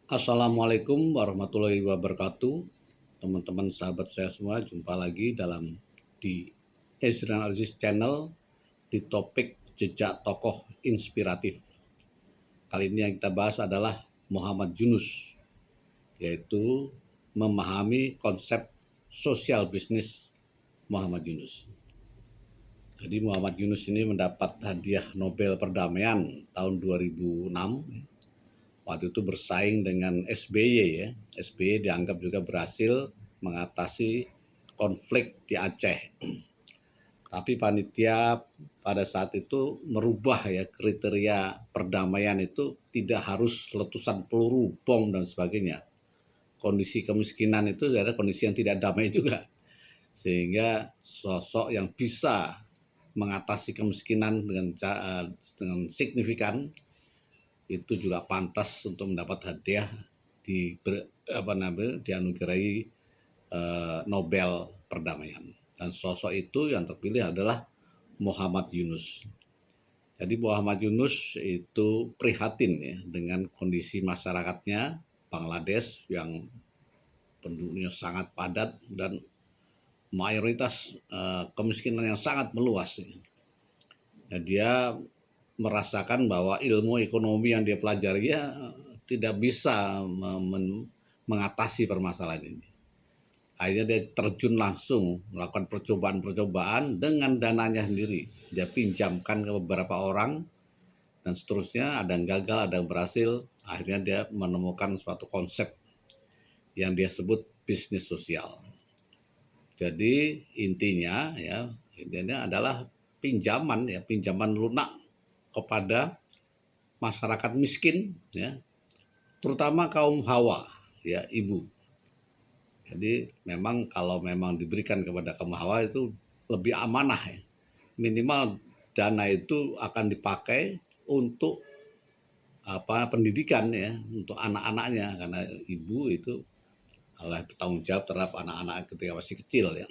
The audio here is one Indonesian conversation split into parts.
Assalamualaikum warahmatullahi wabarakatuh. Teman-teman sahabat saya semua, jumpa lagi di Ezran Aziz Channel di topik jejak tokoh inspiratif. Kali ini yang kita bahas adalah Muhammad Yunus, yaitu memahami konsep sosial bisnis Muhammad Yunus. Jadi Muhammad Yunus ini mendapat hadiah Nobel Perdamaian tahun 2006. Waktu itu bersaing dengan SBY ya. SBY dianggap juga berhasil mengatasi konflik di Aceh. Tapi panitia pada saat itu merubah ya kriteria perdamaian itu tidak harus letusan peluru, bom dan sebagainya. Kondisi kemiskinan itu ada kondisi yang tidak damai juga. Sehingga sosok yang bisa mengatasi kemiskinan dengan signifikan itu juga pantas untuk mendapat hadiah dianugerahi Nobel Perdamaian. Dan sosok itu yang terpilih adalah Muhammad Yunus. Jadi Muhammad Yunus itu prihatin ya dengan kondisi masyarakatnya Bangladesh yang penduduknya sangat padat dan mayoritas kemiskinan yang sangat meluas. Ya, dia merasakan bahwa ilmu ekonomi yang dia pelajari ya tidak bisa mengatasi permasalahan ini. Akhirnya dia terjun langsung melakukan percobaan-percobaan dengan dananya sendiri. Dia pinjamkan ke beberapa orang dan seterusnya, ada yang gagal, ada yang berhasil. Akhirnya dia menemukan suatu konsep yang dia sebut bisnis sosial. Jadi intinya adalah pinjaman lunak kepada masyarakat miskin ya, terutama kaum hawa ya, ibu. Jadi memang kalau memang diberikan kepada kaum hawa itu lebih amanah ya. Minimal dana itu akan dipakai untuk pendidikan ya, untuk anak-anaknya, karena ibu itu adalah bertanggung jawab terhadap anak-anak ketika masih kecil ya.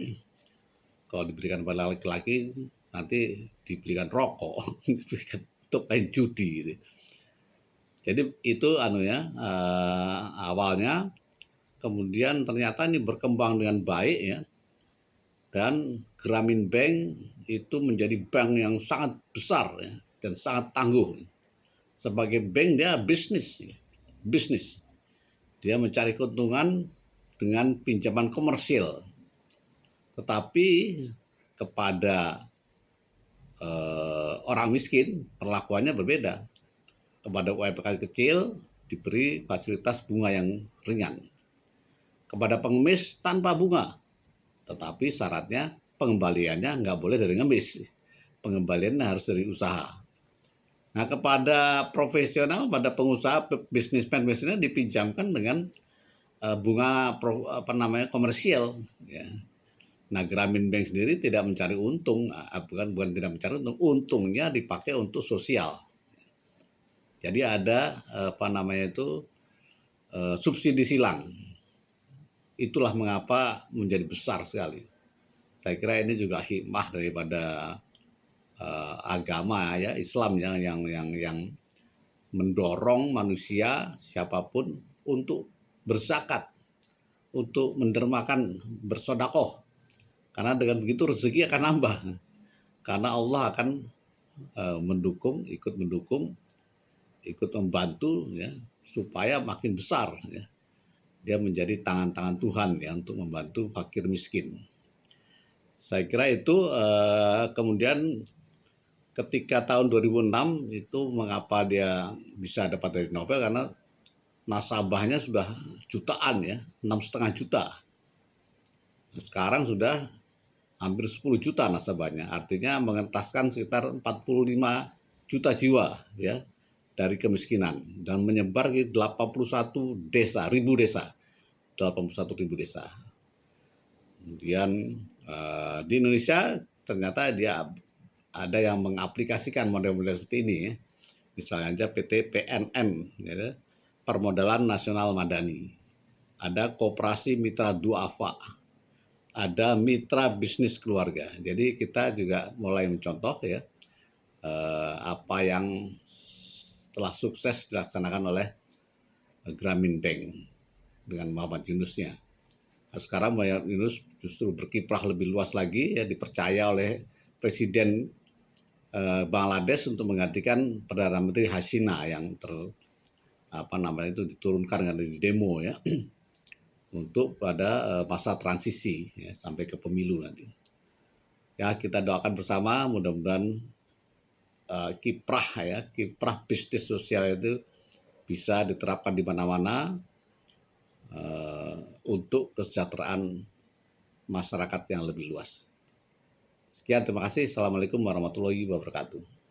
Kalau diberikan pada laki-laki nanti dibelikan rokok, diberikan untuk main judi gitu. Jadi itu awalnya. Kemudian ternyata ini berkembang dengan baik ya, dan Grameen Bank itu menjadi bank yang sangat besar ya, dan sangat tangguh. Sebagai bank dia bisnis, dia mencari keuntungan dengan pinjaman komersil, tetapi kepada orang miskin perlakuannya berbeda. Kepada UMKM kecil diberi fasilitas bunga yang ringan, kepada pengemis tanpa bunga, tetapi syaratnya pengembaliannya nggak boleh dari ngemis, pengembaliannya harus dari usaha. Nah, kepada profesional, pada pengusaha, bisnismen dipinjamkan dengan bunga komersial ya. Nah, Grameen Bank sendiri tidak mencari untung, bukan tidak mencari untung, untungnya dipakai untuk sosial. Jadi ada subsidi silang. Itulah mengapa menjadi besar sekali. Saya kira ini juga hikmah daripada agama ya, Islam yang mendorong manusia siapapun untuk berzakat, untuk mendermakan, bersodakoh. Karena dengan begitu rezeki akan nambah. Karena Allah akan ikut membantu ya, supaya makin besar ya. Dia menjadi tangan-tangan Tuhan ya untuk membantu fakir miskin. Saya kira itu kemudian ketika tahun 2006 itu mengapa dia bisa dapat dari Nobel, karena nasabahnya sudah jutaan ya, 6,5 juta. Sekarang sudah hampir 10 juta nasabahnya, artinya mengentaskan sekitar 45 juta jiwa ya dari kemiskinan dan menyebar di 81 desa, 81.000 desa. Kemudian di Indonesia ternyata dia ada yang mengaplikasikan model-model seperti ini ya. Misalnya aja PT PNM ya, Permodalan Nasional Madani. Ada Koperasi Mitra Duafa. Ada Mitra Bisnis Keluarga. Jadi kita juga mulai mencontoh ya apa yang telah sukses dilaksanakan oleh Grameen Bank dengan Muhammad Yunusnya. Nah, sekarang Muhammad Yunus justru berkiprah lebih luas lagi, ya, dipercaya oleh Presiden Bangladesh untuk menggantikan Perdana Menteri Hasina yang diturunkan dengan di demo, ya, untuk pada masa transisi, ya, sampai ke pemilu nanti. Ya, kita doakan bersama mudah-mudahan kiprah bisnis sosial itu bisa diterapkan di mana-mana untuk kesejahteraan masyarakat yang lebih luas. Sekian, terima kasih. Assalamualaikum warahmatullahi wabarakatuh.